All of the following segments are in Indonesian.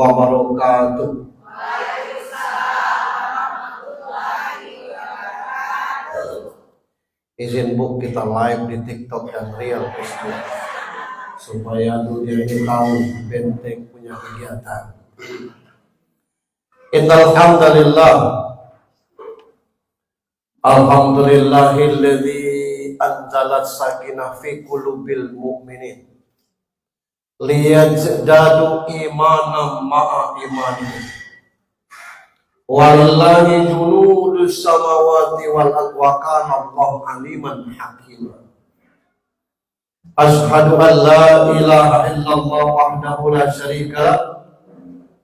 wabarakatuh. Izin Bu, kita live di TikTok dan Real Facebook supaya dunia ini tahu Benteng punya kegiatan. Innal hamdalillah, alhamdulillahilladzi anzala sakinah fi qulubil mu'minin liyazdadu imanan ma'a imanihim. Walillahi junudus samawati wal ardi wa kana Allahu aliman hakima. Ashhadu an la ilaha illallah wahdahu la syarika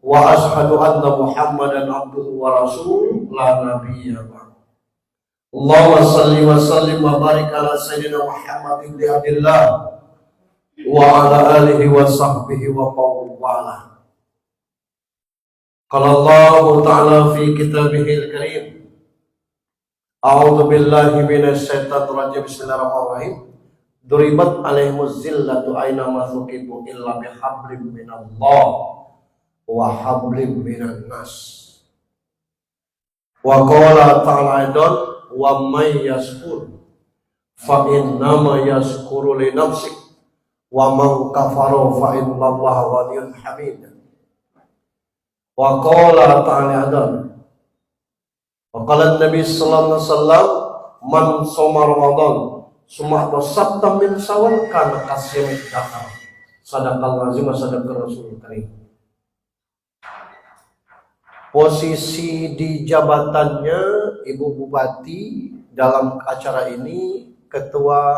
wa ashhadu anna Muhammadan abduhu wa rasuluhu la nabiyya ba'd. Allahumma salli wa sallim wa barik ala sayyidina Muhammad ibn Abdillah wa ala alihi wa sahbihi wa mawala. Qala Allah Ta'ala fi kitabihil karim, a'udzu billahi minasy syaithanir rajim, bismillahirrahmanirrahim. Duribat alaihimuz zillatu aina ma thuqibu illa bihablim minallah wa hablim minan nas. Wa qala ta'ala aidan, wa may yashkur fa innama yashkuru li nafsih wa man kafara fa innallaha ghaniyyun hamid. Wa qala ta'ala aidan, wa qala an-nabi sallallahu alaihi wasallam, man shoma ramadan summa sabta min sawal kana kasyamid dakhar. Sadaqallahu azim wa sadaqar rasulul karim. Posisi di jabatannya Ibu Bupati dalam acara ini Ketua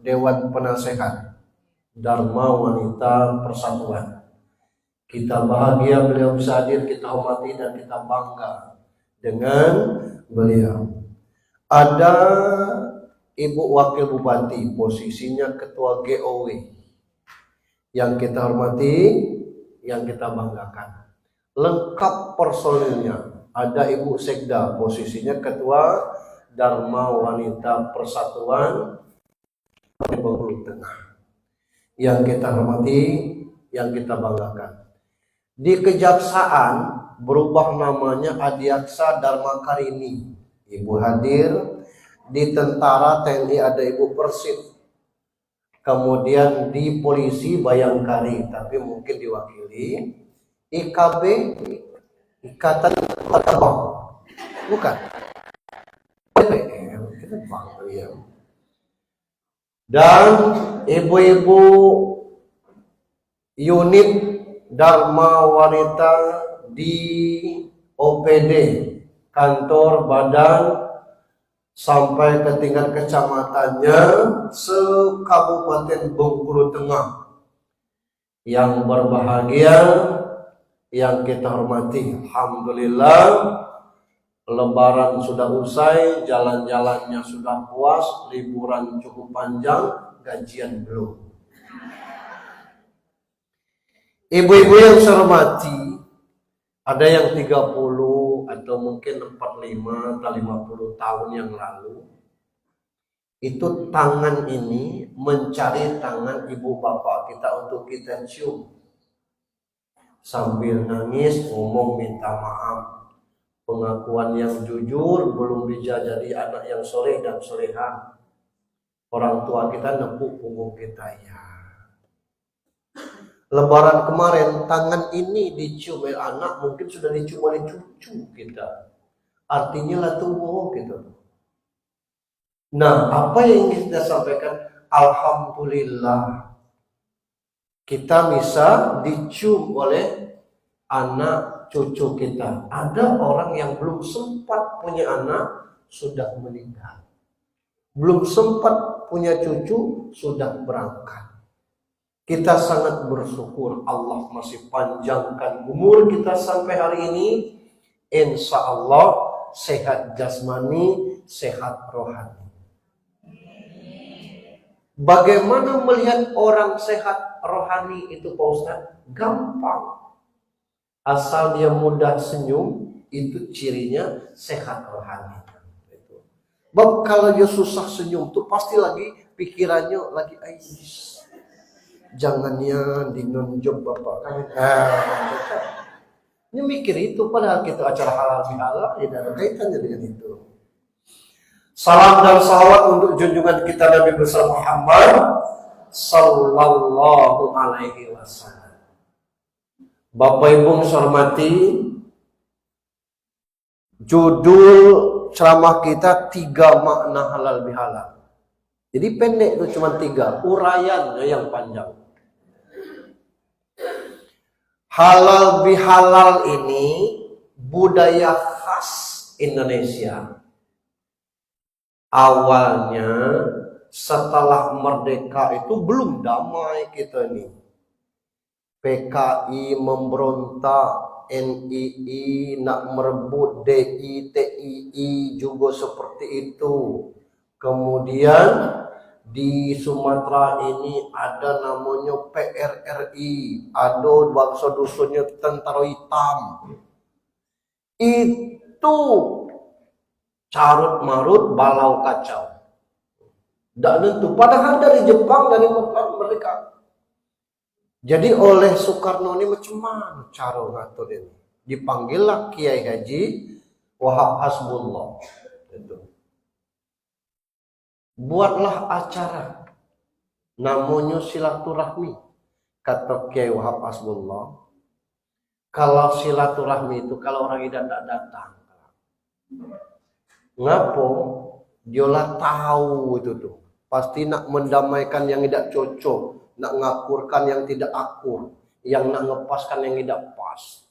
Dewan Penasehat Dharma Wanita Persatuan. Kita bahagia beliau bisa hadir, kita hormati dan kita bangga dengan beliau. Ada Ibu Wakil Bupati, posisinya Ketua GOW, yang kita hormati, yang kita banggakan. Lengkap personilnya. Ada Ibu Sekda, posisinya Ketua Dharma Wanita Persatuan Bengkulu Tengah, yang kita hormati, yang kita banggakan. Di Kejaksaan berubah namanya Adiaksa Dharma Karini. Ibu hadir. Di Tentara TNI ada Ibu Persib. Kemudian di Polisi Bayangkari, tapi mungkin diwakili IKB, Ikatan Abang, bukan? PPM, kita bangga. Dan ibu-ibu unit Dharma Wanita di OPD, kantor badan sampai ke tingkat kecamatannya se-Kabupaten Bengkulu Tengah. Yang berbahagia, yang kita hormati, alhamdulillah Lebaran sudah usai, jalan-jalannya sudah puas, liburan cukup panjang, gajian belum. Ibu-ibu yang saya hormati, ada yang 30 atau mungkin 45 atau 50 tahun yang lalu, itu tangan ini mencari tangan ibu bapak kita untuk kita cium. Sambil nangis, ngomong minta maaf. Pengakuan yang jujur, belum bisa jadi anak yang soleh dan soleha. Orang tua kita nepuk punggung kita, ya. Lebaran kemarin tangan ini dicium oleh anak, mungkin sudah dicium oleh cucu kita. Artinya lah tumbuh gitu. Nah, apa yang ingin kita sampaikan? Alhamdulillah kita bisa dicium oleh anak cucu kita. Ada orang yang belum sempat punya anak sudah meninggal. Belum sempat punya cucu sudah berangkat. Kita sangat bersyukur Allah masih panjangkan umur kita sampai hari ini. Insya Allah sehat jasmani, sehat rohani. Bagaimana melihat orang sehat rohani itu Pak Ustadz? Gampang. Asal dia mudah senyum, itu cirinya sehat rohani. Bab kalau dia susah senyum tuh pasti lagi pikirannya lagi ais. Jangannya di non-job bapak kami. Ini mikir itu, padahal kita acara halal bihalal tidak ada kaitannya dengan itu. Salam dan salawat untuk junjungan kita Nabi besar Muhammad sallallahu alaihi wasallam. Bapak Ibu hormati, judul ceramah kita 3 makna halal bihalal. Jadi pendek itu cuma 3, uraiannya yang panjang. Halal bihalal ini budaya khas Indonesia. Awalnya setelah merdeka itu belum damai kita ini. PKI memberontak, NII nak merebut, DI, TII juga seperti itu. Kemudian di Sumatera ini ada namanya PRRI, ada bangsa dusunnya tentara hitam. Itu carut marut, balau kacau. Tidak tentu. Padahal dari Jepang, dari mereka. Jadi oleh Soekarno ini macam mana cara ngatur ini? Dipanggillah Kiai Haji Wahab Hasbullah. Itu. Buatlah acara namanya silaturahmi. Kata Kiai Wahab Hasbullah, kalau silaturahmi itu kalau orang tidak datang, ngapo? Diolah tahu itu tuh. Pasti nak mendamaikan yang tidak cocok, nak ngakurkan yang tidak akur, yang nak ngepaskan yang tidak pas.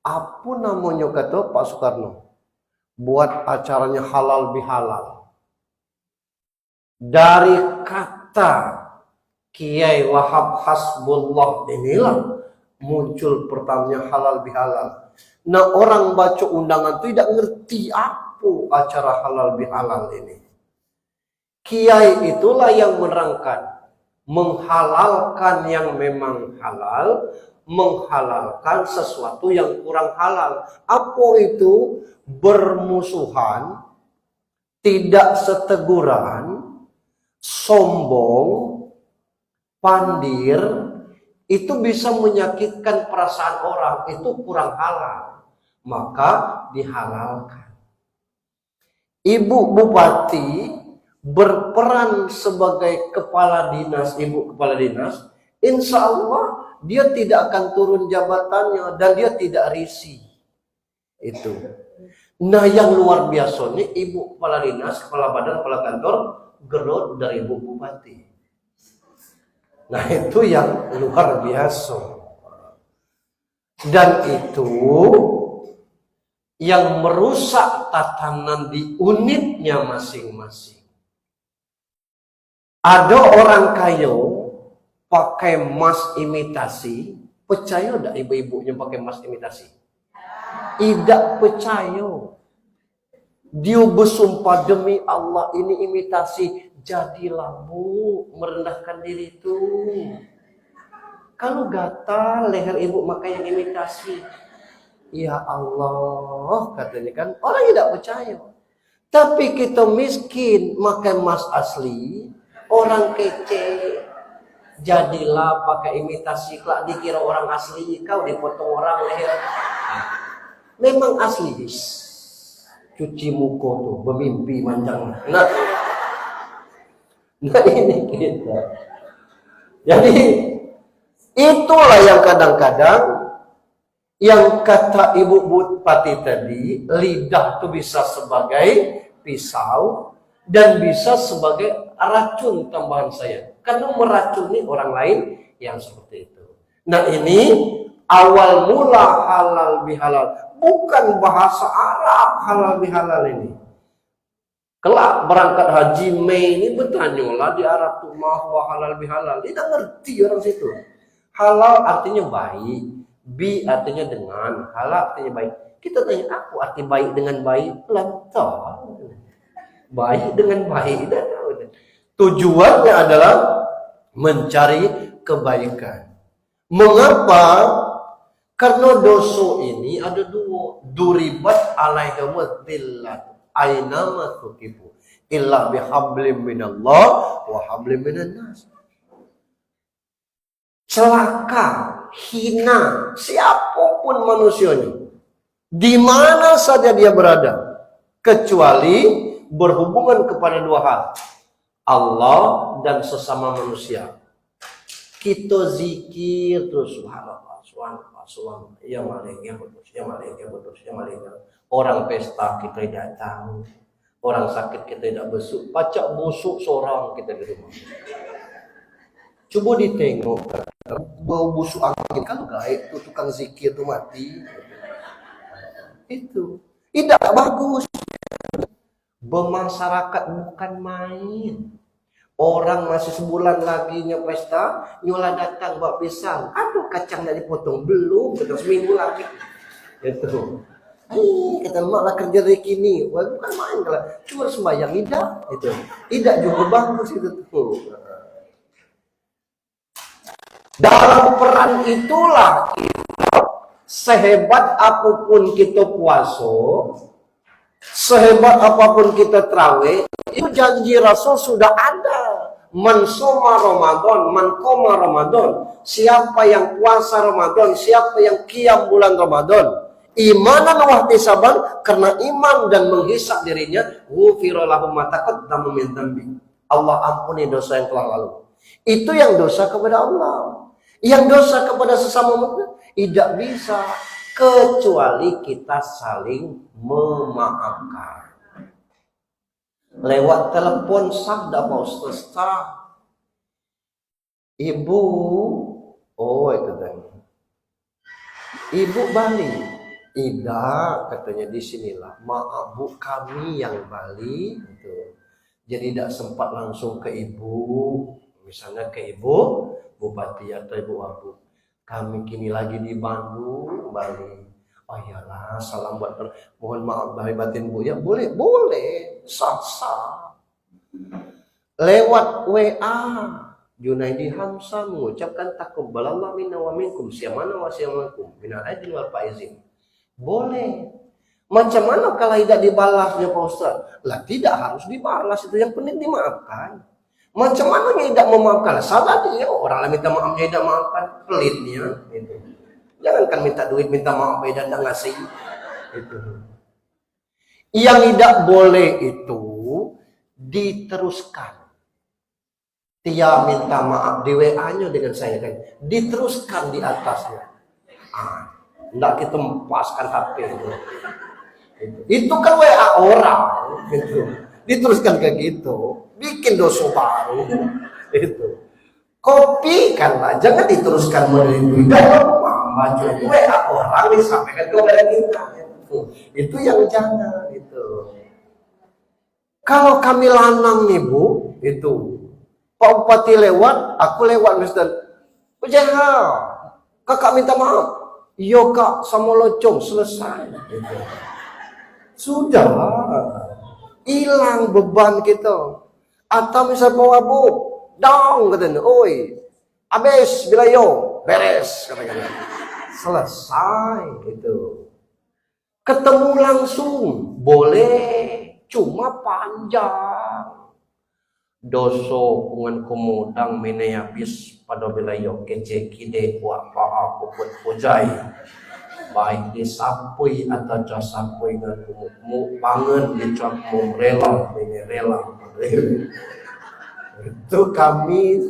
Apa namanya kata Pak Soekarno? Buat acaranya halal bihalal. Dari kata Kiai Wahab Hasbullah inilah muncul pertamanya halal bihalal. Nah, orang baca undangan itu tidak ngerti apa acara halal bihalal ini. Kiai itulah yang menerangkan, menghalalkan yang memang halal, menghalalkan sesuatu yang kurang halal. Apa itu? Bermusuhan, tidak seteguran, sombong, pandir, itu bisa menyakitkan perasaan orang, itu kurang halal, maka dihalalkan. Ibu Bupati berperan sebagai kepala dinas, ibu kepala dinas, insya Allah dia tidak akan turun jabatannya dan dia tidak risih. Itu. Nah, yang luar biasanya ibu kepala dinas, kepala badan, kepala kantor gerot dari ibu bupati. Nah, itu yang luar biasa. Dan itu yang merusak tatanan di unitnya masing-masing. Ada orang kaya pakai emas imitasi, percaya enggak ibu-ibunya pakai emas imitasi? Tidak percaya. Dia bersumpah demi Allah ini imitasi. Jadilah bu, merendahkan diri itu. Kalau gatal leher ibu maka yang imitasi. Ya Allah, katanya kan orang tidak percaya. Tapi kita miskin pakai emas asli, orang kece. Jadilah pakai imitasi, kelak dikira orang asli, kau dipotong orang leher. Memang asli, cuci muka tuh, bermimpi manjang. Nah ini kita. Jadi itulah yang kadang-kadang yang kata Ibu Bupati tadi, lidah itu bisa sebagai pisau dan bisa sebagai racun tambahan saya. Karena meracuni orang lain yang seperti itu. Nah ini awal mula halal bihalal. Bukan bahasa Arab halal bihalal ini. Kelak berangkat haji Mei ini bertanyalah di Arab tuh mahwa halal bihalal. Tidak ngerti orang situ. Halal artinya baik, bi artinya dengan, halal artinya baik. Kita tanya aku arti baik dengan baik, lantar. Baik dengan baik dan tujuannya adalah mencari kebaikan. Mengapa? Karena dosa ini ada dua. Duribat alaihim dhillat aina ma tuqifu illa bihablim minallah wa hablim minan nas. celaka, hina siapapun manusianya, di mana saja dia berada, kecuali berhubungan kepada dua hal, Allah dan sesama manusia. Kita zikir terus subhanallah, subhanallah, subhanallah. Ya Malik, ya Qudus, ya Malik, ya Qudus, ya Malik. Orang pesta kita datang, orang sakit kita tidak besuk, pacak busuk seorang kita di rumah. Coba ditengok, bau busuk angin kan gaib tuh tukang zikir tuh mati. Itu tidak bagus. Bermasyarakat bukan main. Orang masih sebulan lagi pesta, nyola datang bawa pisang. Aduh, kacang dari potong belum, sudah seminggu lagi. Itu. Kata malah kerja dari kini. Wah, bukan main kalau cuma sembahyang tidak. Itu. Tidak juga bagus itu tuh. Dalam peran itulah sehebat apapun kita puasa, sehebat apapun kita terawih, itu janji Rasul sudah ada. Man soma Ramadan, man qoma Ramadan. Siapa yang puasa Ramadan, siapa yang qiyam bulan Ramadan, imanan wa ihtisaban, karena iman dan menghisab dirinya, ghufira lahu ma taqaddama min dzambi. Allah ampuni dosa yang telah lalu. Itu yang dosa kepada Allah. Yang dosa kepada sesama manusia tidak bisa, kecuali kita saling memaafkan. Lewat telepon sah dah Pak Ustaz. Ibu, oh itu tadi. Ibu balik. Tidak, katanya di sinilah. Maaf Bu, kami yang balik. Gitu. Jadi tidak sempat langsung ke ibu. Misalnya ke ibu Bupati atau Ibu Abu, kami kini lagi di Bandung, Bali. Oh iyalah, salam buat mohon maaf lahir batin Bu. Ya boleh, sah. Lewat WA, Junaidi Hamzah mengucapkan taqabbalallahu minna wa minkum siyamana wa siyamakum minal aidin wal faizin. Boleh. Macam mana kalau tidak dibalasnya Pak Ustaz? Lah tidak harus dibalas, itu yang penting dimaafkan. Macam mana dia tidak memaafkan? Salah dia, orang lain minta maaf dia tidak maafkan, pelitnya. Gitu. Jangankan minta duit, minta maaf dan tidak ngasih. Gitu. Yang tidak boleh itu diteruskan. Dia minta maaf di WA-nya dengan saya kan, diteruskan di atasnya. Tidak kita mempaskan HP itu. Itu kan WA orang. Gitu. Diteruskan kayak gitu, bikin dosa baru. Itu kopi kan lah, jangan diteruskan melalui baju WA orang disampaikan kepada kita. Itu yang jangan itu. Kalau kami lanang nih Bu, itu Pak Bupati lewat, aku lewat Mister. Pejaha, kakak minta maaf. Iya kak, sama locong selesai. Gitu. Sudah. Hilang beban kita. Atau misal mau Abu, dong katanya, oi, habis bilayo, beres katanya. Selesai gitu. Ketemu langsung boleh, cuma panjang. Doso pungan kumudang minayabis pada bilayo kece kide wa pa puput pujai. Baik disapui atau jasapui dengan mu pangan dicapmu rela ini rela itu kami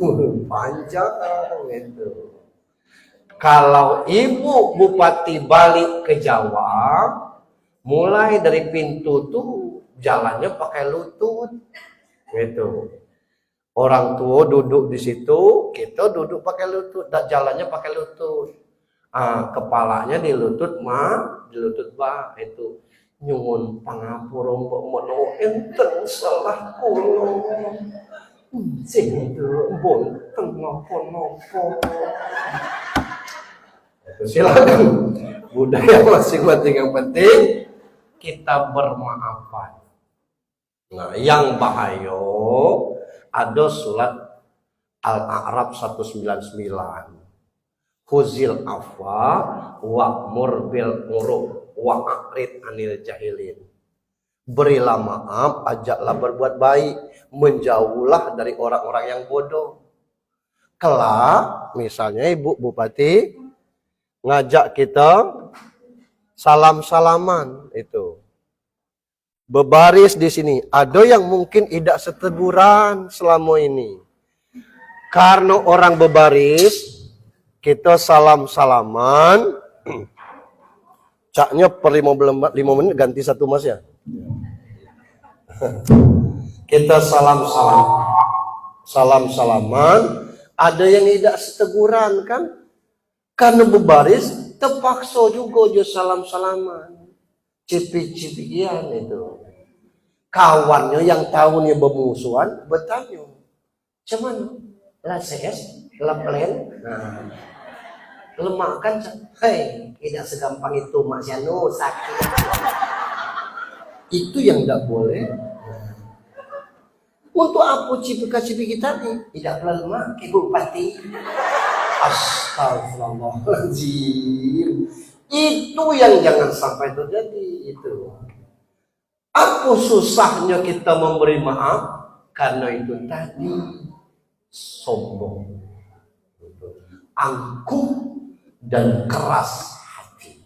panjang itu. Kalau Ibu Bupati balik ke Jawa, mulai dari pintu tuh jalannya pakai lutut gitu. Orang tua duduk di situ, kita duduk pakai lutut, dan jalannya pakai lutut. Kepalanya di lutut itu nyuwun pangapura mbok menawa enten salah kula sing mboten napa-napa. Silakan budaya masing-masing, yang penting kita bermaafan. Nah, yang bahaya ada surat Al-A'raf 199. Khuzil afwa wa'mur bil uruf wa'rid anil jahilin. Berilah maaf, ajaklah berbuat baik, menjauhlah dari orang-orang yang bodoh. Kelak, misalnya Ibu Bupati ngajak kita salam-salaman itu. Berbaris di sini. Ada yang mungkin tidak seteguran selama ini. Karena orang berbaris, kita salam-salaman. Caknya per 5 menit ganti 1 mas ya. Kita salam-salaman. Ada yang tidak seteguran kan? Karena berbaris, terpaksa juga dia salam-salaman. Cipik-cipikian itu. Kawannya yang tahunya bermusuhan, bertanya. Cuman, lah CS, lah plan. Nah, lemak kan, hei, tidak segampang itu Mas Yano, sakit. Itu yang tidak boleh. Untuk apa cipika-cipiki tadi? Tidak pernah lemak, Ibu Bupati. Astagfirullahaladzim. Itu yang jangan sampai terjadi itu. Apa susahnya kita memberi maaf? Karena itu tadi sombong, angkuh dan keras hati.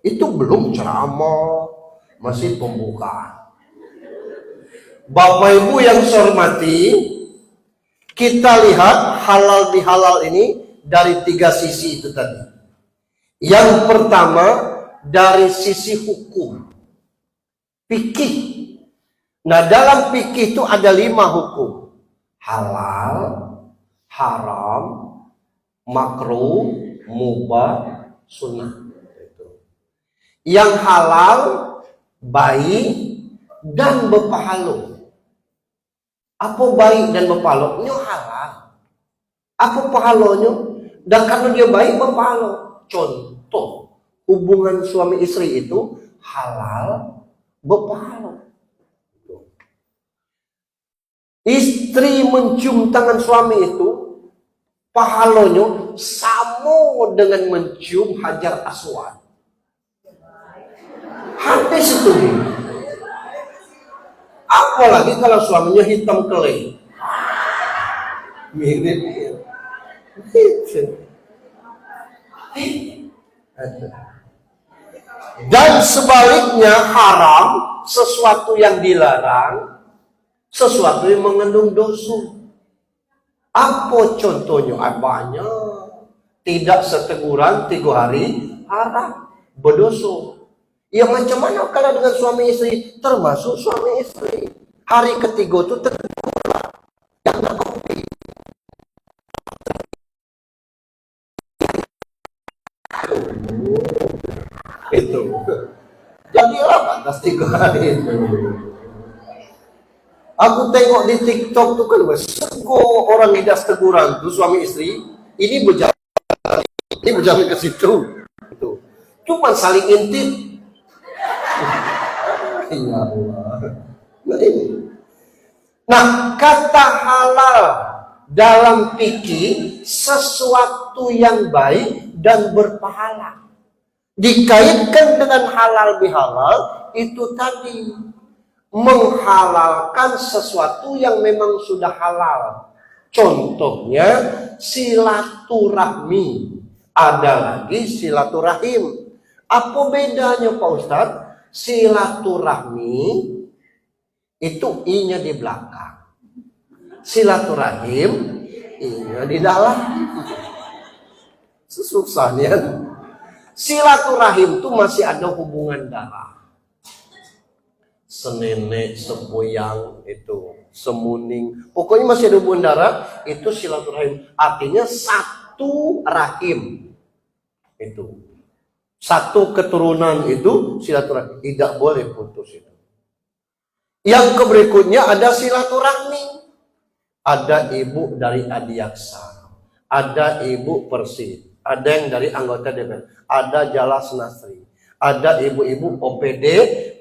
Itu belum ceramah, masih pembukaan. Bapak Ibu yang saya hormati, kita lihat halal bihalal ini dari 3 sisi itu tadi. Yang pertama dari sisi hukum, fikih. Nah, dalam fikih itu ada 5 hukum: halal, haram, makruh, mubah, sunnah. Yang halal baik dan berpahala. Apa baik dan berpahala? Ini halal. Apa pahalanya? Dan karena dia baik berpahala. Contoh, hubungan suami istri itu halal berpahala. Istri mencium tangan suami itu pahalanya sama dengan mencium Hajar Aswad. Habis itu. Apalagi kalau suaminya hitam kelei. Mirip. Dan sebaliknya haram, sesuatu yang dilarang, sesuatu yang mengandung dosa. Apa contohnya? Banyak. Tidak seteguran 3 hari haram, berdosa. Ya macam mana kalau dengan suami istri? Termasuk suami istri. Hari ketiga itu teguran. Jangan kopi. Itu. Jadilah batas 3 hari itu. Aku tengok di TikTok tuh kan, sego orang tidak teguran tuh suami istri. Ini berjalan ke situ. Itu. Cuma saling intip. Ya Allah. Nah, kata halal dalam fikih sesuatu yang baik dan berpahala. Dikaitkan dengan halal bihalal itu tadi menghalalkan sesuatu yang memang sudah halal. Contohnya silaturahmi. Ada lagi silaturahim. Apa bedanya Pak Ustadz? Silaturahmi itu i-nya di belakang. Silaturahim i-nya di dalam. Susahnya. Silaturahim itu masih ada hubungan darah. Senenek, sepuyang itu, semuning. Pokoknya masih ada hubungan darah, itu silaturahim. Artinya satu rahim. Itu. Satu keturunan itu silaturahmi, tidak boleh putus itu. Yang berikutnya ada silaturahmi. Ada ibu dari Adiaksa, ada ibu Persi, ada yang dari anggota DPR, ada Jalas Nasri, ada ibu-ibu OPD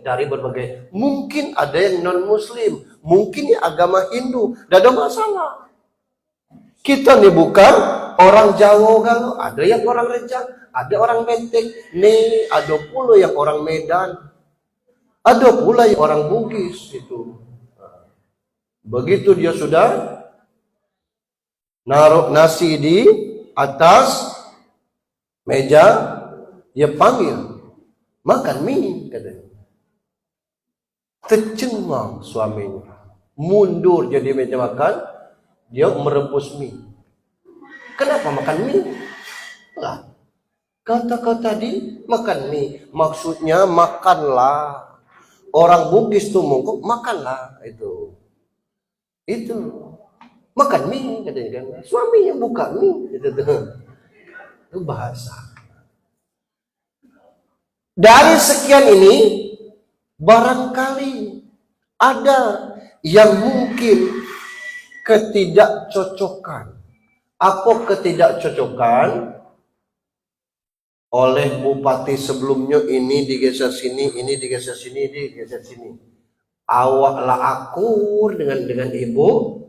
dari berbagai. Mungkin ada yang non Muslim, mungkin ya agama Hindu, tidak ada masalah. Kita nih bukan orang Jawa galau, ada yang orang Rejang, ada orang Menteng, nih ada pula yang orang Medan, ada pula yang orang Bugis itu. Begitu dia sudah naruh nasi di atas meja, dia panggil, makan mie, katanya. Tercengang suaminya, mundur jadi meja makan, dia merebus mie. Kenapa makan mie? Lah, kata kau tadi makan mie, maksudnya makanlah. Orang Bugis tuh mongkok, makanlah itu makan mie, katanya kan. Suaminya buka mie, itu bahasa. Dari sekian ini, barangkali ada yang mungkin ketidakcocokan. Apa ketidakcocokan? Oleh bupati sebelumnya ini digeser sini, ini digeser sini, digeser sini. Awaklah akur dengan ibu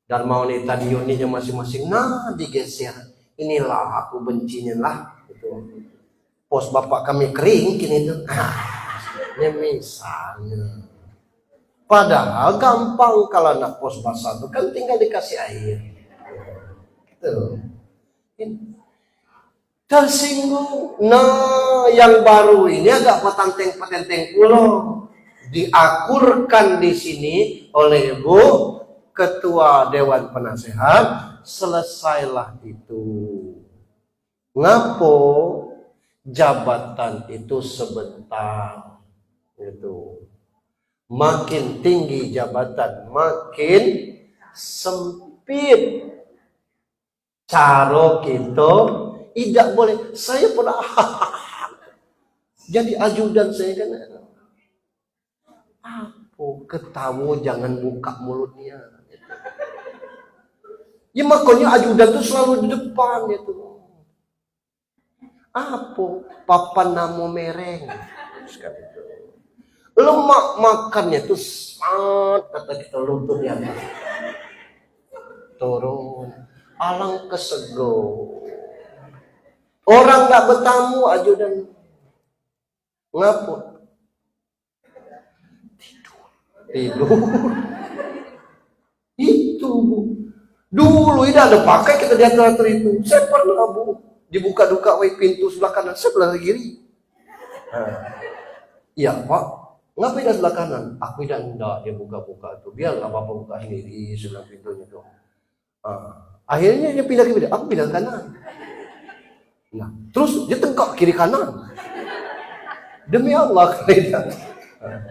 Darmawanita di unitnya masing-masing. Nah, digeser. Inilah aku bencinya lah. Itu. Pos bapak kami kering kini itu. Ini misalnya. Padahal gampang kalau nak pos basah itu kan tinggal dikasih air. Tuh. Tersinggung. Nah, yang baru ini agak petenteng pulau. Diakurkan di sini oleh Ibu Ketua Dewan Penasehat, selesailah itu. Ngapo jabatan itu sebentar. Itu. Makin tinggi jabatan, makin sempit. Cara kita tidak boleh. Saya pernah jadi ajudan saya kan. Apa ketawa jangan buka mulutnya. Ya makanya ajudan itu selalu di depan itu. Apa papan namo mereng. Lemak makannya itu sangat kata kita luntur ya. Turun. Alang kesego. Orang nggak bertamu ajudan. Ngapa? Tidur. Itu Bu. Dulu ini ada pakai kita diatur-atur itu. Saya pernah Bu dibuka-duka pintu sebelah kanan, sebelah kiri. Iya Pak, ngapain di sebelah kanan? Aku tidak dia buka-buka tuh. Biar nggak apa-apa buka sendiri sebelah pintunya tuh. Akhirnya dia pindah ke kiri, aku pindah ke kanan. Nah, terus dia tengkok kiri kanan. Demi Allah tidak.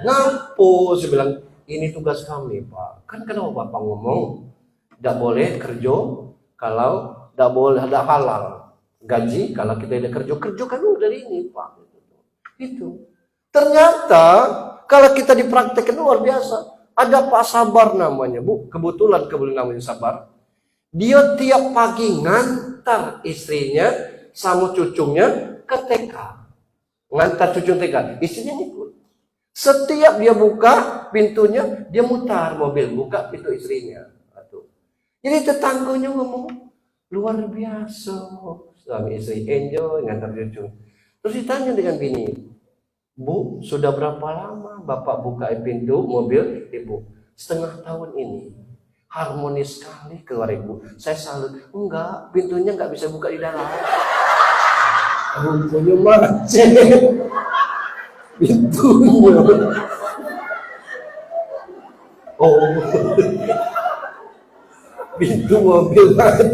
Ngapo saya bilang ini tugas kami Pak. Kan kenapa Bapak ngomong tidak boleh kerja kalau tidak boleh ada halal. Gaji kalau kita ada kerja kan dari ini Pak. Itu. Ternyata kalau kita dipraktekkan luar biasa. Ada Pak Sabar namanya Bu. Kebetulan namanya Sabar. Dia tiap pagi ngantar istrinya sama cucunya ke TK. Ngantar cucu TK. Istrinya ikut. Setiap dia buka pintunya, dia mutar mobil, buka pintu istrinya. Jadi tetangganya ngomong, luar biasa. Suami istri enjoy, ngantar cucu. Terus ditanya dengan bini, Bu, sudah berapa lama Bapak buka pintu mobil Ibu? Setengah tahun ini. Harmonis sekali keluar Ibu. Saya salut. Enggak, pintunya nggak bisa buka di dalam. Pintunya macet. Pintunya. Oh. Pintu mobil macet.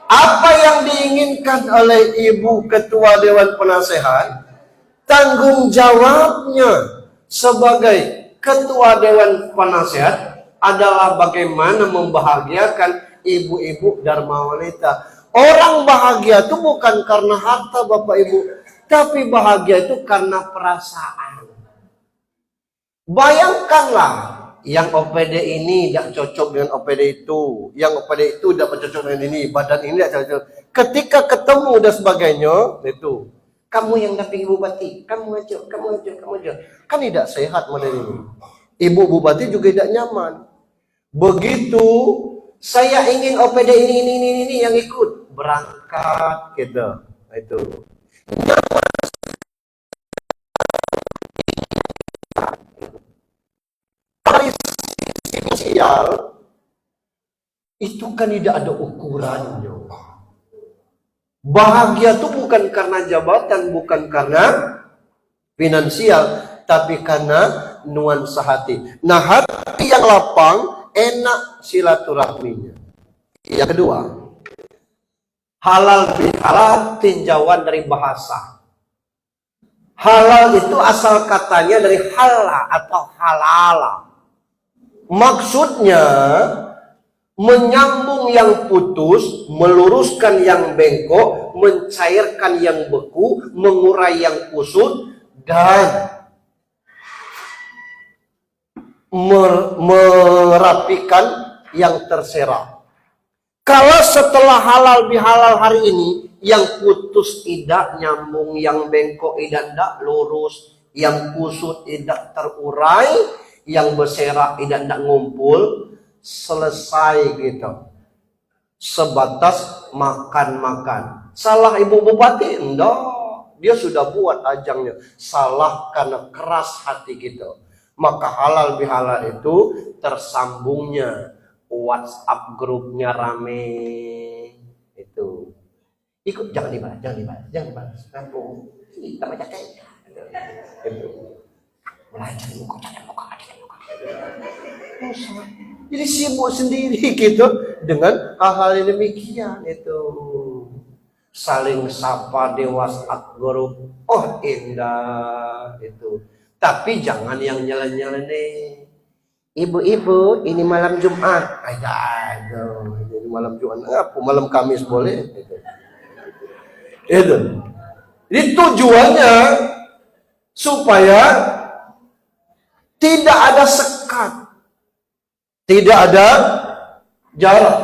Apa yang diinginkan oleh Ibu Ketua Dewan Penasehat, tanggung jawabnya sebagai Ketua Dewan Penasehat adalah bagaimana membahagiakan ibu-ibu Darmawanita. Orang bahagia itu bukan karena harta Bapak Ibu, tapi bahagia itu karena perasaan. Bayangkanlah yang OPD ini tidak cocok dengan OPD itu, yang OPD itu tidak cocok dengan ini, badan ini tidak cocok. Ketika ketemu dan sebagainya, itu kamu yang dampingi bupati, kamu aja. Kan tidak sehat model ini. Ibu bupati juga tidak nyaman. Begitu saya ingin OPD ini yang ikut berangkat gitu. Itu. finansial, itu kan tidak ada ukurannya. Bahagia itu bukan karena jabatan, bukan karena finansial, tapi karena nuansa hati. Nah, hati yang lapang, enak silaturahminya. Yang kedua, halal bihalal tinjauan dari bahasa. Halal itu asal katanya dari hala atau halala. Maksudnya menyambung yang putus, meluruskan yang bengkok, mencairkan yang beku, mengurai yang kusut, dan merapikan yang terserak. Kalau setelah halal bihalal hari ini, yang putus tidak nyambung, yang bengkok tidak lurus, yang kusut tidak terurai, yang berserak tidak ngumpul, selesai gitu. Sebatas makan-makan. Salah ibu bupati? Enggak. Dia sudah buat ajangnya. Salah karena keras hati kita. Maka halal bihalal itu tersambungnya. WhatsApp grupnya rame. Itu. Ikut, jangan dibalas. Kampung. Kita baca kayak. Itu. Mulai cari muka. Jadi sibuk sendiri gitu dengan hal-hal yang demikian itu. Saling sapa di WhatsApp grup, oh indah itu. Tapi jangan yang nyala-nyala. Ibu-ibu, ini malam Jumat. Aduh, ini malam Jumat. Apa malam Kamis boleh? Itu. Jadi tujuannya supaya tidak ada sekat, tidak ada jarak.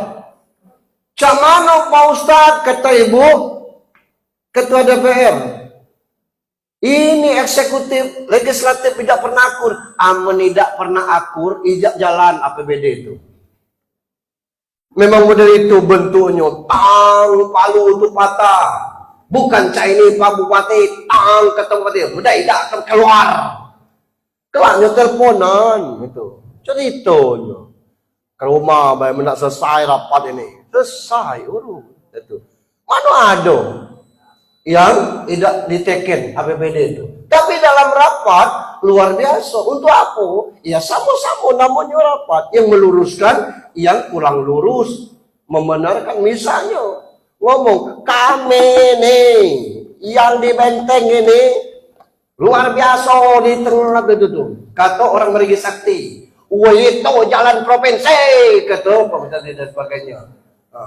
Camano Pak Ustadz, kata ibu ketua DPR, ini eksekutif, legislatif tidak pernah akur. Amun tidak pernah akur, ijak jalan APBD itu. Memang model itu bentuknya, tang palu itu patah. Bukan ini Pak Bupati, tang ketemu dia, udah tidak akan keluar. Kelaknya teleponan itu ceritanya ke rumah baik nak selesai rapat ini, selesai urus itu. Mana ada yang tidak diteken APBD itu, tapi dalam rapat luar biasa. Untuk apa? Ya sama-sama namanya rapat, yang meluruskan yang kurang lurus, membenarkan. Misalnya ngomong kami nih yang di Benteng ini luar biasa di tengah itu tuh. Kata orang Merigi Sakti, itu jalan provinsi, kata pemerintah dan sebagainya.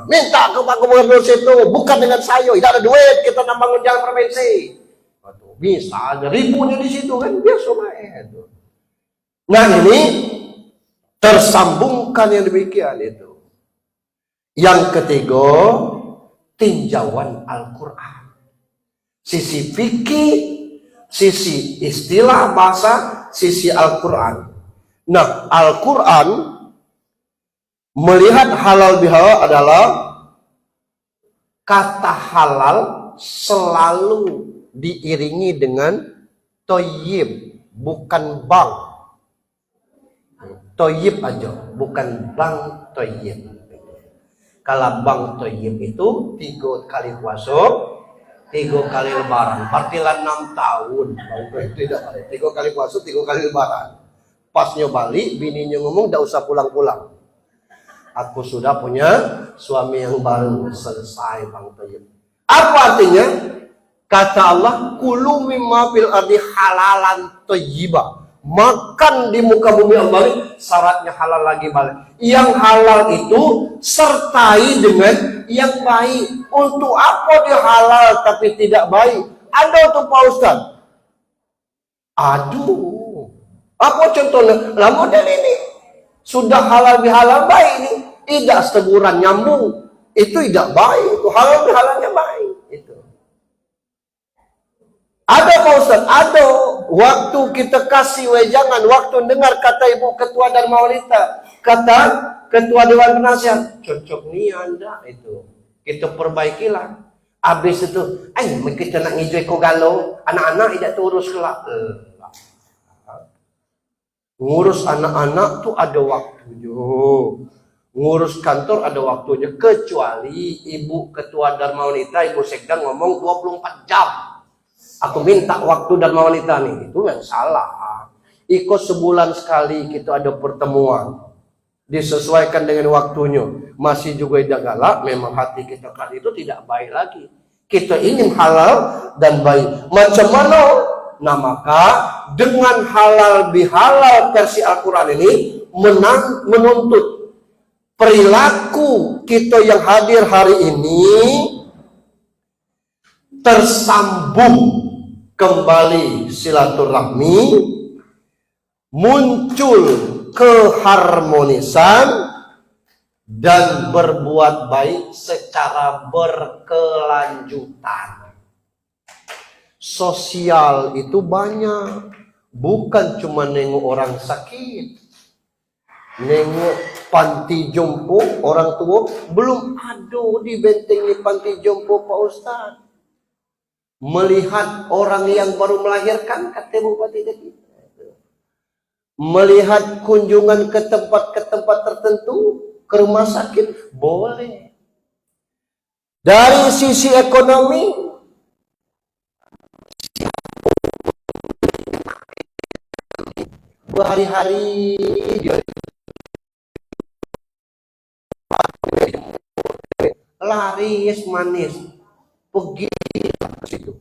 Minta ke Pak Gubernur situ, bukan dengan saya, tidak ada duit kita bangun jalan provinsi. Bisa ada ribunya di situ kan, biasa main. Nah ini tersambungkan yang demikian itu. Yang ketiga, tinjauan Al-Quran. Sisi fikih, sisi istilah bahasa, sisi Al-Quran. Nah, Al-Quran melihat halal bihalal adalah kata halal selalu diiringi dengan toyib, bukan bang. Toyib aja, bukan bang toyib. Kalau bang toyib itu 3 kali puasa, 3 kali lebaran, partilah 6 tahun. Tidak, 3 kali puasa, 3 kali lebaran. Pasnya balik, bininya ngomong, tidak usah pulang-pulang. Aku sudah punya suami yang baru. Selesai bang toyib. Apa artinya? Kata Allah, kulu mimma fil ardi halalan thayyiba. Makan di muka bumi Allah, syaratnya halal lagi balik. Yang halal itu sertai dengan yang baik. Untuk apa dia halal tapi tidak baik? Ada untuk Pak Ustaz? Aduh. Apa contohnya? Lah model ini sudah halal bihalal baik ini, tidak seteguran nyambung, itu tidak baik. Itu halal bihalalnya baik. Itu. Ada Pak Ustaz? Ada. Waktu kita kasih wejangan, waktu dengar kata Ibu Ketua Dharma Wanita, kata Ketua Dewan Penasihat, cocok nih Anda itu. Kita perbaikilah. Habis itu, kita nak ngijui ko galau, anak-anak tidak turus kelak. Ngurus anak-anak tuh ada waktunya. Ngurus kantor ada waktunya. Kecuali ibu ketua Dharma Wanita, ibu sekda ngomong 24 jam. Aku minta waktu Dharma Wanita nih. Itu yang salah. Ikut sebulan sekali kita ada pertemuan. Disesuaikan dengan waktunya. Masih juga tidak galak, memang hati kita kan itu tidak baik lagi. Kita ingin halal dan baik. Macam mana? Nah maka dengan halal bihalal versi Al-Quran ini menuntut perilaku kita yang hadir hari ini tersambung kembali silaturahmi, muncul keharmonisan dan berbuat baik secara berkelanjutan. Sosial itu banyak, bukan cuma nengok orang sakit, nengok panti jompo orang tua belum ada di benteng di panti jompo Pak Ustaz. Melihat orang yang baru melahirkan, kata Bupati tadi, melihat kunjungan ke tempat tertentu, ke rumah sakit boleh. Dari sisi ekonomi, berhari-hari dia laris manis pergi ke situ,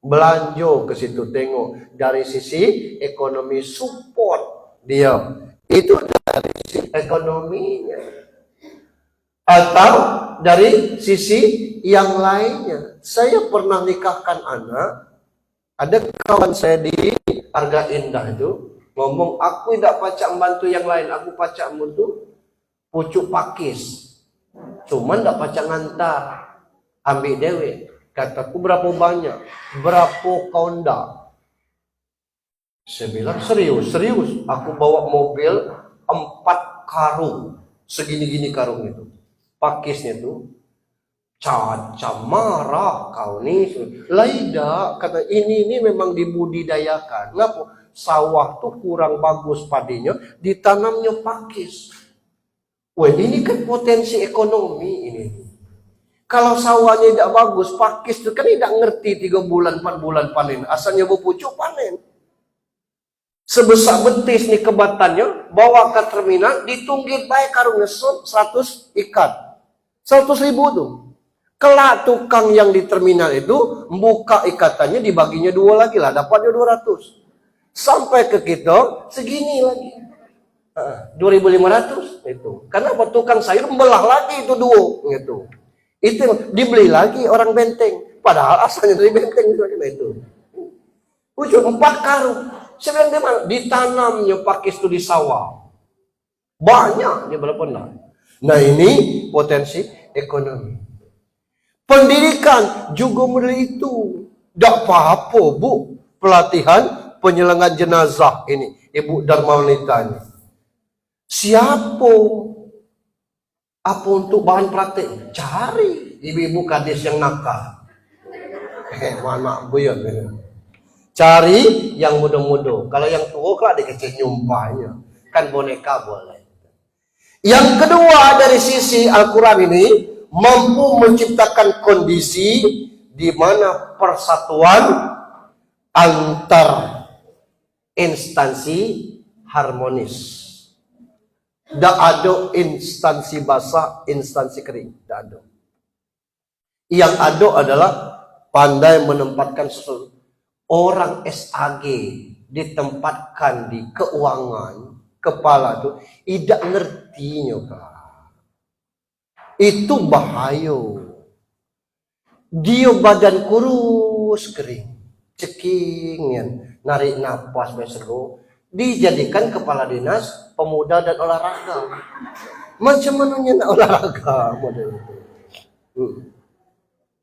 belanja ke situ, tengok dari sisi ekonomi support dia itu dari sisi ekonominya, atau dari sisi yang lainnya. Saya pernah nikahkan anak, ada kawan saya di Arga Indah itu ngomong, aku tidak pacak membantu yang lain, aku pacak membantu pucuk pakis, cuman tidak pacak ngantar, ambil dewe. Kataku, berapa banyak? Berapa konda? Saya bilang, serius. Aku bawa mobil 4 karung, segini-gini karung itu, pakisnya itu. Caca marah kau nih. Laida kata, ini memang dibudidayakan. Ngapa? Sawah tuh kurang bagus padinya, ditanamnya pakis. Wah, ini kan potensi ekonomi ini. Kalau sawahnya tidak bagus, pakis itu kan tidak ngerti 3 bulan 4 bulan panen. Asalnya berpucuk panen. Sebesar betis nih kebatannya, bawa ke terminal, ditunggit baik karungnya 100 ikat. 100.000 tuh. Kelak tukang yang di terminal itu membuka ikatannya, dibaginya 2 lagi lah, dapatnya 200. Sampai ke kita segini lagi, 2.500 itu. Karena tukang sayur membelah lagi itu 2 gitu. Itu dibeli lagi orang benteng, padahal asalnya dari benteng itu. Ujung 4 karung. Saya bilang, di mana? Ditanamnya pakis itu di sawah. Banyak dia berapa. Nah ini potensi ekonomi. Pendidikan juga model itu. Tidak apa-apa Bu, pelatihan penyelenggaraan jenazah ini, Ibu Dharma Wanita ini. Siapa? Apa untuk bahan praktek? Cari ibu-ibu kadis yang nakal. Mana buyon. Cari yang muda-muda. Kalau yang tua kelak dikecil nyumpahnya. Kan boneka boleh. Yang kedua dari sisi Al-Quran ini, mampu menciptakan kondisi di mana persatuan antar instansi harmonis. Tidak ada instansi basah, instansi kering. Tidak ada. Yang ada adalah pandai menempatkan sesuatu. Orang SAG ditempatkan di keuangan, kepala itu tidak ngertinya. Itu bahaya. Dia badan kurus kering, ceking, narik napas seru, dijadikan kepala dinas pemuda dan olahraga. Macam mananya nak olahraga model itu.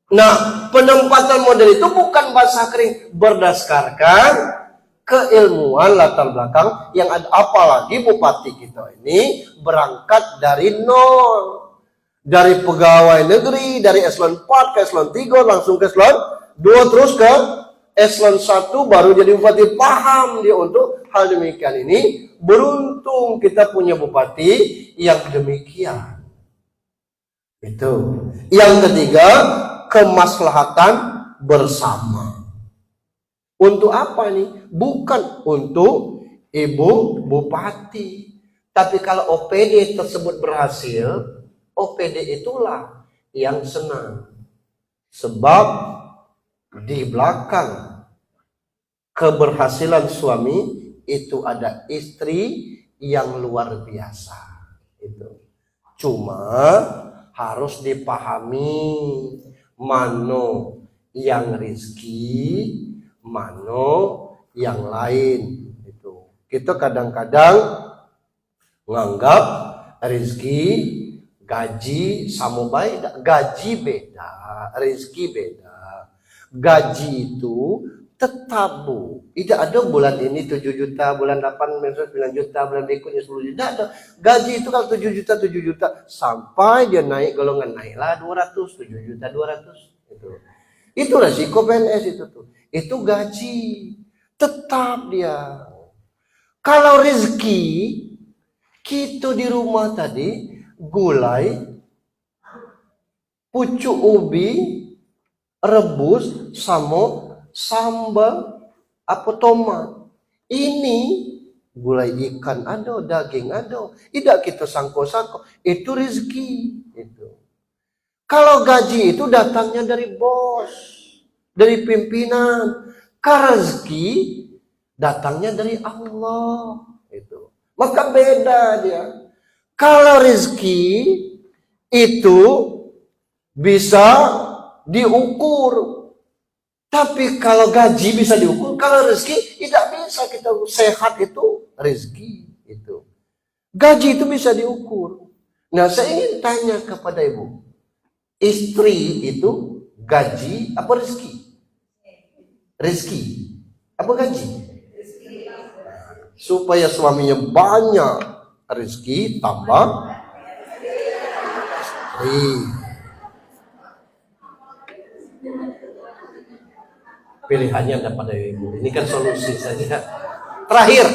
Nah, penempatan model itu bukan basah kering, berdasarkan keilmuan latar belakang yang ada. Apalagi bupati kita ini berangkat dari nol. Dari pegawai negeri, dari eselon 4 ke eselon 3, langsung ke eselon 2, terus ke eselon 1, baru jadi bupati. Paham dia untuk hal demikian ini, beruntung kita punya bupati yang demikian. Itu. Yang ketiga, kemaslahatan bersama. Untuk apa nih? Bukan untuk ibu bupati. Tapi kalau OPD tersebut berhasil, OPD itulah yang senang. Sebab di belakang keberhasilan suami itu ada istri yang luar biasa. Itu. Cuma harus dipahami mano yang rizki, mano yang lain. Itu. Kita kadang-kadang menganggap rizki, gaji sama baik. Gaji beda, rizki beda. Gaji itu tetap, Bu. Tidak ada bulan ini 7 juta, bulan 8 9 juta, bulan berikutnya 10 juta. Tidak ada. Gaji itu kalau 7 juta sampai dia naik golongan, naiklah 200, 7 juta 200. Itu resiko PNS itu tuh. Itu gaji. Tetap dia. Kalau rezeki kita di rumah tadi gulai, pucuk ubi, rebus sama sambal apa tomat. Ini gulai ikan ada, daging ada. Tidak kita sangko-sangko. Itu rezeki. Itu. Kalau gaji itu datangnya dari bos, dari pimpinan. Kalau rezeki datangnya dari Allah. Itu. Maka beda dia. Kalau rezeki itu bisa diukur. Tapi kalau gaji bisa diukur, kalau rezeki tidak bisa. Kita sehat itu rezeki itu. Gaji itu bisa diukur. Nah, saya ingin tanya kepada ibu, istri itu gaji apa rezeki? Rezeki apa gaji? Supaya suaminya banyak rezeki tambah istri. Pilihannya ada pada ibu. Ini kan solusi saja. Terakhir,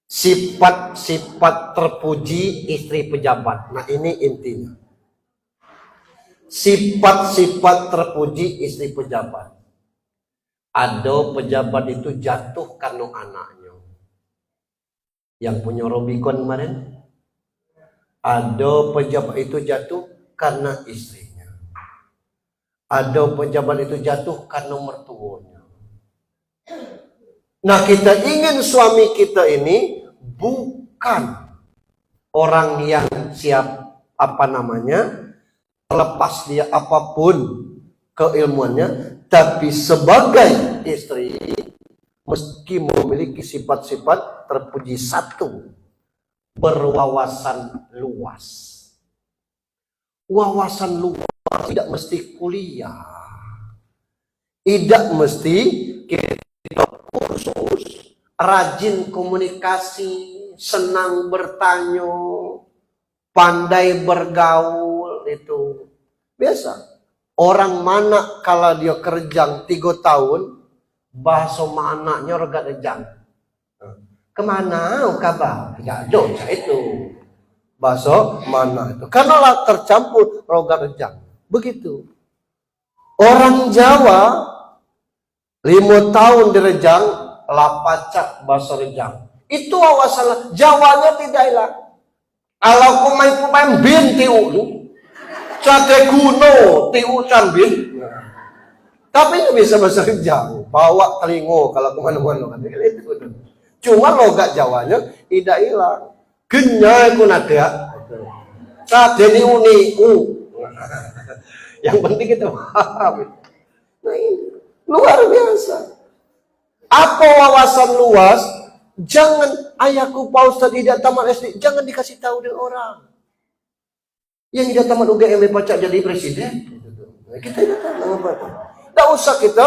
sifat-sifat terpuji istri pejabat. Nah, ini intinya. Sifat-sifat terpuji istri pejabat. Ada pejabat itu jatuh karena anaknya. Yang punya Robicon kemarin. Ada pejabat itu jatuh karena istrinya. Ada pejabat itu jatuh karena mertuanya. Nah, kita ingin suami kita ini bukan orang yang siap terlepas dia apapun keilmuannya, tapi sebagai istri meski memiliki sifat-sifat terpuji. Satu, berwawasan luas. Wawasan luas tidak mesti kuliah, tidak mesti kita kursus, rajin komunikasi, senang bertanya, pandai bergaul, itu biasa. Orang mana kalau dia kerjang 3 tahun, bahasa sama anaknya regat rejang. Kemana kabar? Tidak ada itu. Bahasa mana itu? Karena lah tercampur rogat rejang. Begitu. Orang Jawa 5 tahun di Rejang, lapacak bahasa Rejang. Itu awasalah. Jawanya tidak hilang. Kalau pemain bin tiu lu, cate kuno tiu cambin. Tapi ini bisa bahasa Rejang. Bawa telingo kalau kemana-mana. Cuma logat Jawanya tidak hilang. Genya aku nada. Cate ni uni u. Yang penting kita paham. Nah, ini luar biasa. Apa wawasan luas? Jangan ayahku Pak Ustadz tidak tamat SD, jangan dikasih tahu dengan orang. Yang tidak tamat UGM pacak jadi presiden. Nah, kita tidak tahu apa. Tidak usah kita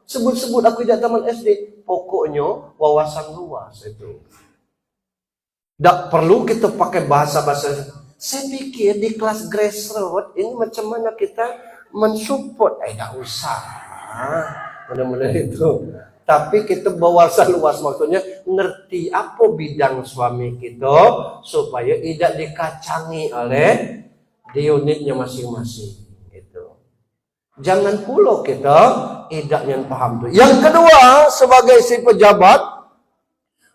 sebut-sebut aku tidak tamat SD. Pokoknya wawasan luas itu. Tidak perlu kita pakai bahasa-bahasa. Saya pikir di kelas grassroots ini macam mana kita mensupport. Tidak usah. Benar-benar itu. Tapi kita berwawasan luas, maksudnya ngerti apa bidang suami kita supaya tidak dikacangi oleh di unitnya masing-masing. Itu. Jangan pula kita tidak yang paham tuh. Yang kedua, sebagai si pejabat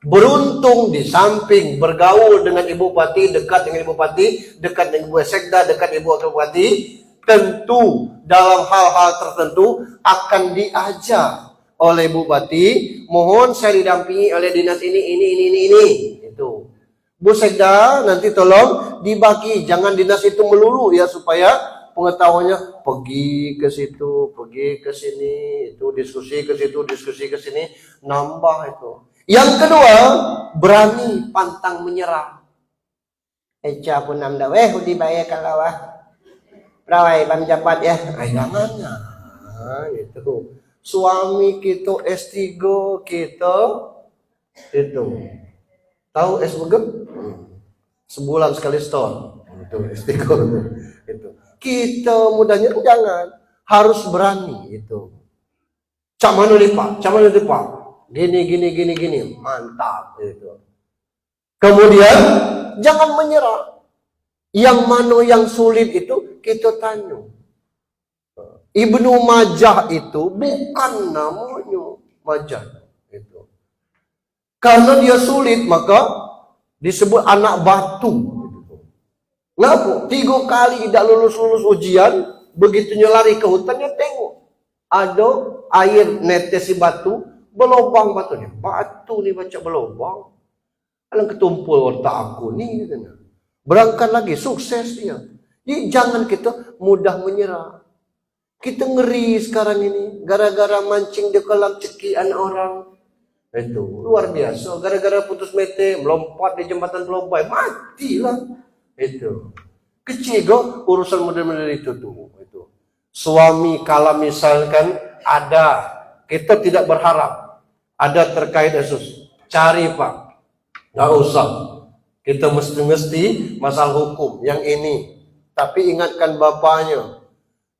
beruntung di samping bergaul dengan ibu bupati, dekat dengan ibu bupati, dekat dengan ibu sekda, dekat ibu bupati, tentu dalam hal-hal tertentu akan diajar oleh bupati, mohon saya didampingi oleh dinas ini. Itu. Bu Sekda, nanti tolong dibagi, jangan dinas itu melulu ya, supaya pengetahuannya pergi ke situ, pergi ke sini, itu diskusi ke situ, diskusi ke sini, nambah itu. Yang kedua, berani pantang menyerah. Eca pun namda, hudi baik kalau rawai bam jabat ya. Jangan itu. Suami kita S3 kita itu tahu S3 sebulan sekali store itu S3 itu. Kita mudahnya jangan, harus berani itu. Cak mana nih Pak? Gini, mantap itu. Kemudian jangan menyerah. Yang mana yang sulit itu kita tanya. Ibnu Majah itu bukan namanya Majah itu. Karena dia sulit maka disebut anak batu. Kenapa? 3 kali tidak lulus ujian, begitunya lari ke hutannya tengok ada air netes si batu, berlubang batunya. Batu nih baca berlubang. Alang ketumpul otak aku nih katanya. Berangkat lagi, sukses dia. Jadi jangan kita mudah menyerah. Kita ngeri sekarang ini gara-gara mancing di kolam cekian orang. Itu luar biasa. Gara-gara putus mete, melompat di jembatan Pelombai, matilah. Itu kecil kok urusan model-model itu tuh. Itu suami kalau misalkan ada, kita tidak berharap ada terkait Yesus, cari Pak, nggak usah. Kita mesti masalah hukum yang ini. Tapi ingatkan bapaknya,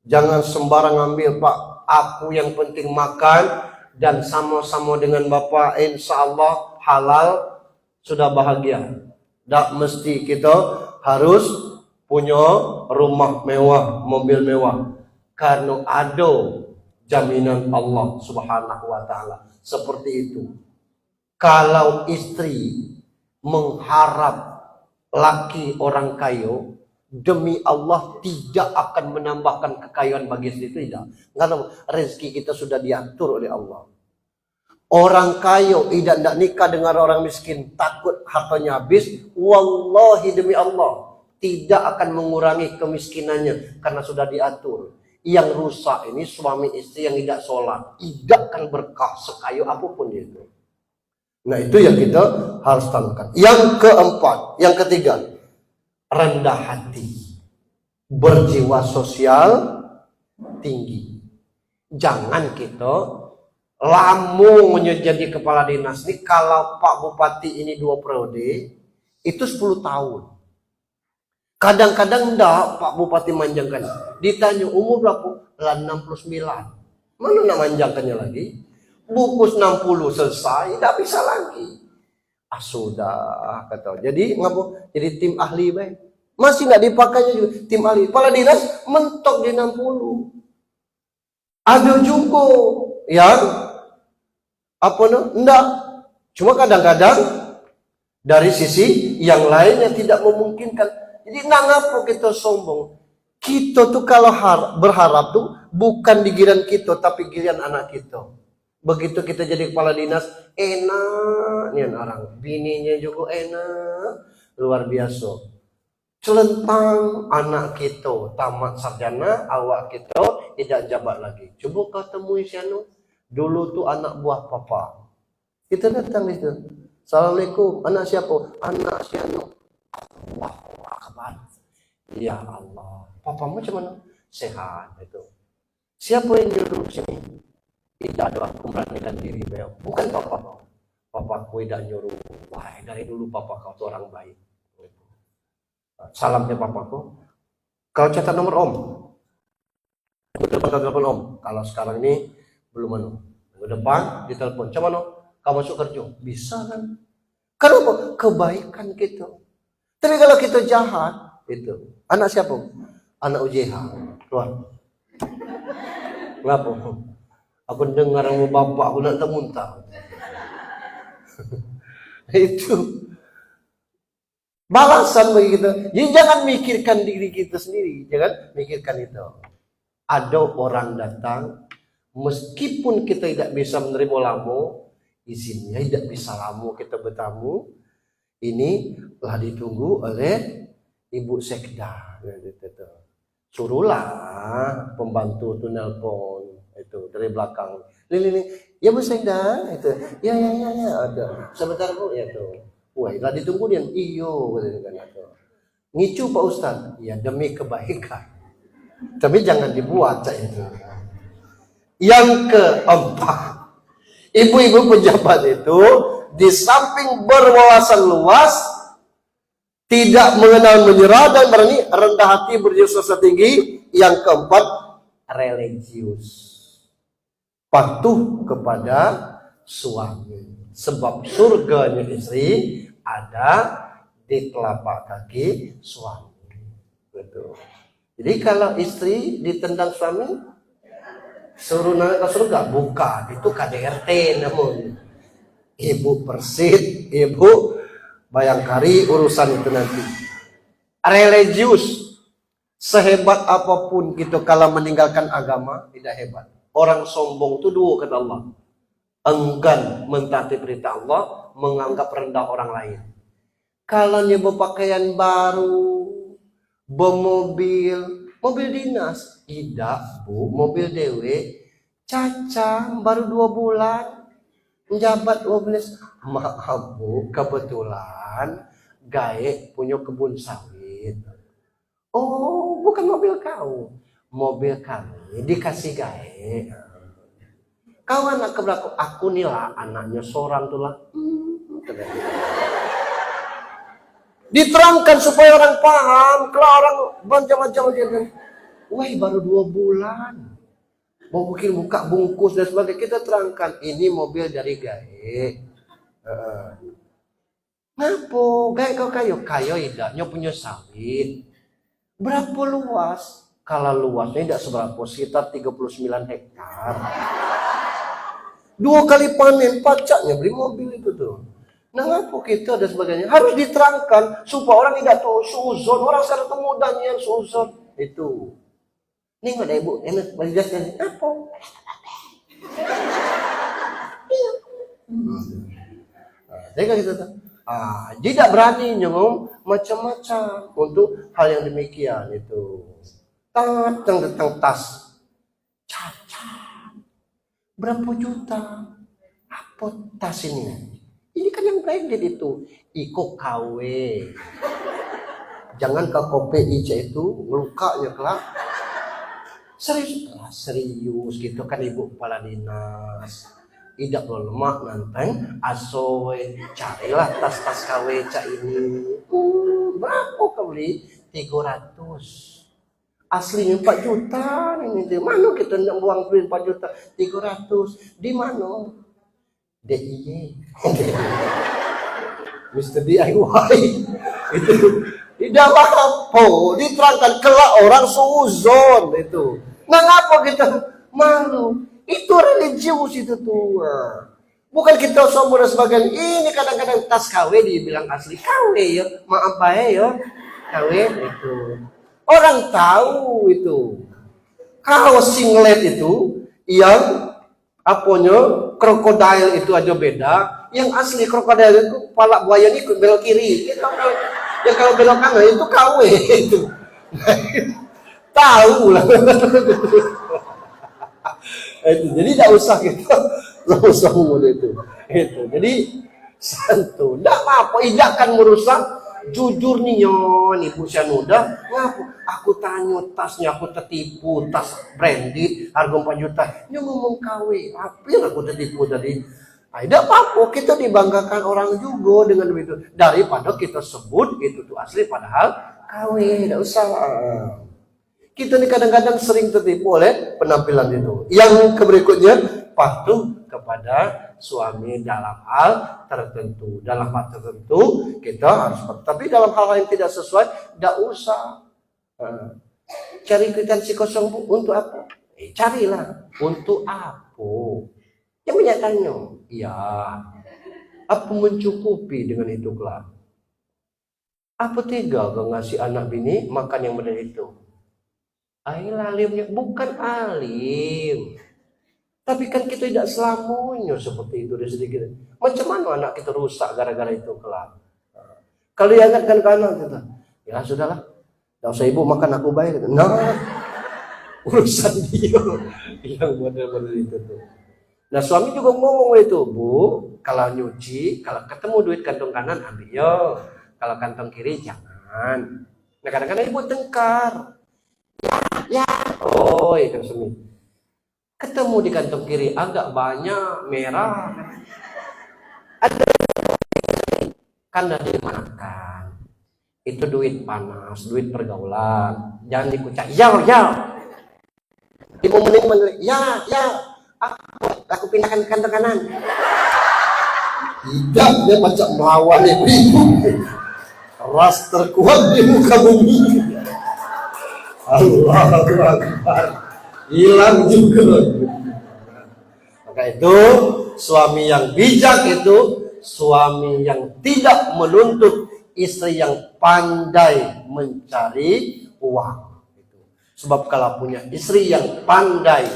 jangan sembarang ambil Pak. Aku yang penting makan dan sama-sama dengan Bapak, insya Allah halal, sudah bahagia. Tak mesti kita harus punya rumah mewah, mobil mewah. Karena ada jaminan Allah Subhanahu wa Ta'ala. Seperti itu. Kalau istri mengharap laki orang kaya, demi Allah tidak akan menambahkan kekayaan bagi istri, tidak. Karena rezeki kita sudah diatur oleh Allah. Orang kaya tidak nikah dengan orang miskin, takut hartanya habis. Wallahi demi Allah, tidak akan mengurangi kemiskinannya karena sudah diatur. Yang rusak ini suami istri yang tidak sholat, tidak akan berkah sekaya apapun itu. Nah itu yang kita harus tanamkan. Yang keempat, yang ketiga, rendah hati, berjiwa sosial tinggi. Jangan kita lamun menjadi kepala dinas ini, kalau Pak Bupati ini 2 periode itu 10 tahun. Kadang-kadang enggak, Pak Bupati manjangkan. Ditanya umur berapa? Lah 69. Mana nak manjangkannya lagi? Buku 60 selesai, tidak bisa lagi. Sudah kata. Jadi ngapa? Jadi tim ahli baik. Masih nggak dipakainya juga tim ahli. Kepala dinas mentok di 60. Ada juga yang apa no? Enggak. Cuma kadang-kadang dari sisi yang lain yang tidak memungkinkan. Jadi ngapa kita sombong? Kita tuh kalau berharap tuh bukan di giliran kita, tapi giliran anak kita. Begitu kita jadi kepala dinas, enak nih orang, bininya juga enak, luar biasa. Celentang anak kita tamat sarjana, awak kita tidak jabat lagi. Coba kau temui si anu, dulu tuh anak buah papa. Kita datang itu, assalamualaikum, anak siapa? Anak si anu. Wah, kabar. Ya Allah, papamu macam mana? Sehat itu. Siapa yang duduk sini? Tidak ada, aku memberanikan diri. Bukan papa. Papaku tidak nyuruh. Wah, dari dulu papa kau tuh orang baik. Salamnya papaku. Kau catat nomor om. Betul, telepon om. Kalau sekarang ini belum anu. depan ditelepon, "Cuman kamu masuk kerja?" Bisa kan? Kenapa? Kebaikan kita. Tapi kalau kita jahat, itu anak siapa? Anak UJH keluar. Kenapa? Aku dengar sama bapak, aku nak muntah. Itu balasan bagi kita. Jadi jangan mikirkan diri kita sendiri, jangan mikirkan itu. Ada orang datang, meskipun kita tidak bisa menerima lamu, izinnya tidak bisa lamu kita bertamu. Ini telah ditunggu oleh Ibu Sekda. Suruhlah pembantu tuh nelpon itu dari belakang. Lili, ya Bu Sekda, itu. Ya, ada. Sebentar Bu, ya tuh. Wah, telah ditunggu dia. Iyo, kan itu. Ngicu Pak Ustaz, ya demi kebaikan. Tapi jangan dibuat itu. Yang keempat, ibu-ibu pejabat itu di samping berwawasan luas, tidak mengenal menyerah dan berani, rendah hati, berjasa tinggi. Yang keempat, religius, patuh kepada suami. Sebab surganya istri ada di telapak kaki suami. Betul. Jadi kalau istri ditendang suami, suruh naik ke surga? Bukan, itu KDRT namun. Ibu Persit, Ibu Bayangkari, urusan itu nanti. Religius, sehebat apapun kita kalau meninggalkan agama, tidak hebat. Orang sombong itu dua kata Allah. Enggan mentaati perintah Allah, menganggap rendah orang lain. Kalau dia berpakaian baru, bermobil, mobil dinas, tidak Bu, mobil dewe, Caca baru 2 bulan, menjabat 12. Maaf Bu, kebetulan gae punya kebun sawit. Oh, bukan mobil kau, mobil kami dikasih gae. Kau anak keberapa? Aku nih lah, anaknya seorang tuh lah. Diterangkan supaya orang paham. Kalau orang baca-baca kan, wah baru 2 bulan. Mau bikin buka bungkus dan sebagainya, kita terangkan ini mobil dari gae. Ngapo? Gae kau kayo idaknya punya sawit. Berapa luas? Kalau luasnya tidak seberapa, sekitar 39 hektar. 2 kali panen, pajaknya beli mobil itu tuh. Nah, ngapo kita dan sebagainya harus diterangkan supaya orang tidak tahu suzon. Orang sekarang itu mudahnya suzon itu. Ini nggak ada ibu, enak menjelaskan apa? Jadi kita tahu. Tidak berani nyengom macam-macam untuk hal yang demikian itu. Tentang tas, cacat. Berapa juta? Apa tas ini? Ini kan yang branded itu. Iko KW. Jangan ke kopi IC itu ngelukanya kelak. Serius gitu kan Ibu Kepala Dinas. Tidak perlu lemak nanteng asoy. Carilah tas-tas KW cak ini. Berapa kau beli? 300. Aslinya 4 juta ini. Di mana kita nak buang duit 4 juta? 300. Di mana? DIY. Mr. DIY. Itu tidak apa-apa. Diterangkan kelak orang suzon itu. Nah, ngapa kita malu? Itu religius itu tuh. Bukan kita sombong dan sebagainya. Ini kadang-kadang tas KW dibilang asli KW ya. Maaf bae ya. KW itu. Orang tahu itu. Kaos singlet itu yang apanya krokodil itu aja beda. Yang asli krokodil itu kepala buaya ini belok kiri. Ya kalau belok kanan itu KW itu. Tahu lah. Itu. Jadi tidak usah kita usah ngomong itu. Jadi santun. Tidak apa-apa. Tidak akan merusak. Jujur nih nyon Ibu Syanuda. Ngapu? Aku tanya tasnya aku tertipu. Tas branded harga 4 juta. Dia ngomong KW. Apa yang aku tertipu tadi? Tidak apa-apa. Kita dibanggakan orang juga dengan begitu. Daripada kita sebut itu tuh asli padahal KW. Tidak usah. Kita ini kadang-kadang sering tertipu oleh penampilan itu. Yang berikutnya, patuh kepada suami dalam hal tertentu. Dalam hal tertentu kita harus patuh. Tapi dalam hal yang tidak sesuai, tidak usah cari kwitansi kosong, Bu. Untuk apa? Carilah. Untuk apa? Yang banyak tanya. Ya, apa mencukupi dengan itu kelak? Apa tega kau ngasih anak bini makan yang benar itu? Alimnya bukan alim. Tapi kan kita tidak selamanya seperti itu sedikit. Macam mana anak kita rusak gara-gara itu kelak? Kalau diangkatkan ke anak kita, ya sudahlah, tidak usah ibu makan, aku bayar. Nah, urusan dia yang model-model itu tuh. Nah, suami juga ngomong itu, Bu, kalau nyuci, kalau ketemu duit kantong kanan ambil yo, kalau kantong kiri jangan. Nah, kadang-kadang ibu tengkar. Ya, oh itu semi. Ketemu di kantong kiri agak banyak merah. Ada karena dimakan. Itu duit panas, duit pergaulan. Jangan dikucak. Ya. Ibu mending ya. Aku pindahkan ke kantong kanan. Tidak, dia macam melawan ibu. Ras terkuat di muka bumi. Allahu Akbar. Hilang juga. Maka itu suami yang bijak itu suami yang tidak menuntut istri yang pandai mencari uang. Sebab kalau punya istri yang pandai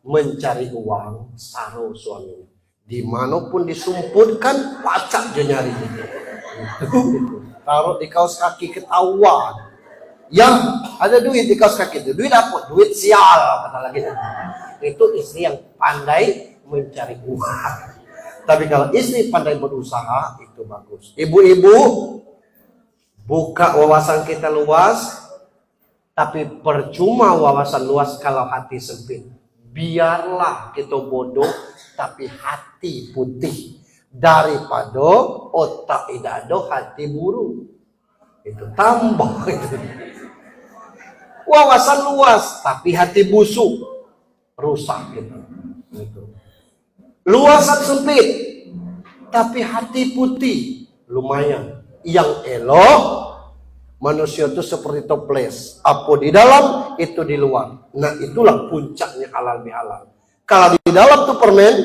mencari uang, saru suaminya. Dimanapun disumputkan, pacak dia nyari. Taruh di kaos kaki ketahuan. Yang ada duit di kaos kaki itu, duit apa? Duit sial, kata lagi. Itu istri yang pandai mencari uang. Tapi kalau istri pandai berusaha, itu bagus. Ibu-ibu, buka wawasan kita luas, tapi percuma wawasan luas kalau hati sempit. Biarlah kita bodoh, tapi hati putih. Daripada otak tidak ada, hati buruk. Itu tambah itu. Wawasan luas tapi hati busuk, rusak gitu. Luasan sempit tapi hati putih, lumayan. Yang elok manusia itu seperti toples, apa di dalam itu di luar. Nah, itulah puncaknya halal bihalal. Kalau di dalam tuh permen,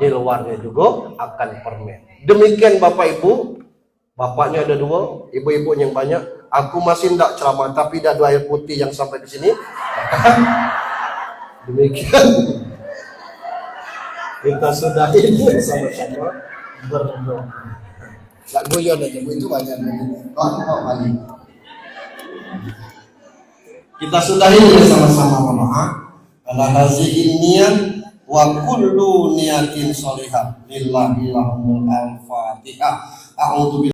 di luarnya juga akan permen. Demikian Bapak Ibu. Bapaknya ada dua, ibu-ibu yang banyak. Aku masih tidak ceramah, tapi dah dua air putih yang sampai ke sini. Demikian. Kita sudahi sama-sama berdoa. Tak goyang aja, itu banyak. Kita sudahi sama-sama berdoa. Ala hazihi niat wa kullu niyatin sholihah lillahi lahumul al-fatihah. A'udzu